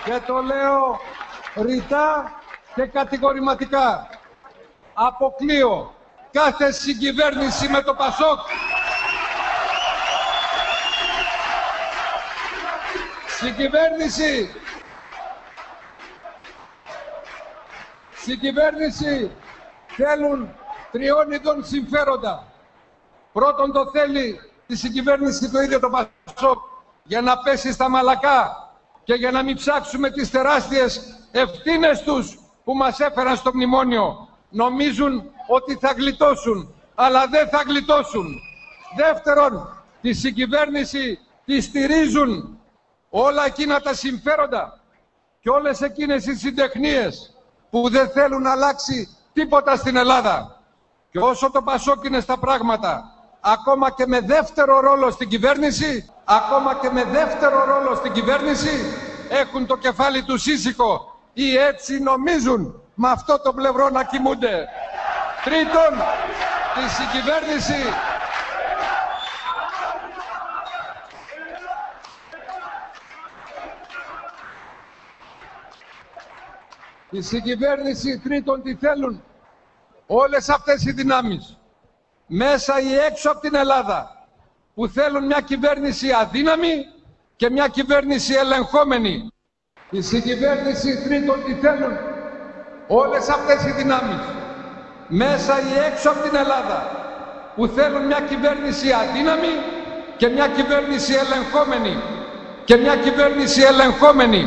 Και το λέω ρητά και κατηγορηματικά. Αποκλείω κάθε συγκυβέρνηση με το ΠΑΣΟΚ. Συγκυβέρνηση θέλουν τριών ειδών συμφέροντα. Πρώτον το θέλει τη συγκυβέρνηση το ίδιο το ΠΑΣΟΚ για να πέσει στα μαλακά και για να μην ψάξουμε τις τεράστιες ευθύνες τους που μας έφεραν στο μνημόνιο. Νομίζουν ότι θα γλιτώσουν, αλλά δεν θα γλιτώσουν. Δεύτερον, τη συγκυβέρνηση τη στηρίζουν όλα εκείνα τα συμφέροντα και όλες εκείνες οι συντεχνίες που δεν θέλουν να αλλάξει τίποτα στην Ελλάδα. Και όσο το ΠΑΣΟΚ είναι στα πράγματα, ακόμα και με δεύτερο ρόλο στην κυβέρνηση, έχουν το κεφάλι του ήσυχο ή έτσι νομίζουν με αυτό το πλευρό να κοιμούνται. Τρίτον, τη συγκυβέρνηση τρίτον τι θέλουν όλες αυτές οι δυνάμεις μέσα ή έξω από την Ελλάδα που θέλουν μια κυβέρνηση αδύναμη και μια κυβέρνηση ελεγχόμενη. Η συγκυβέρνηση τρίτον τι θέλουν όλες αυτές οι δυνάμεις μέσα ή έξω από την Ελλάδα που θέλουν μια κυβέρνηση αδύναμη και μια κυβέρνηση ελεγχόμενη.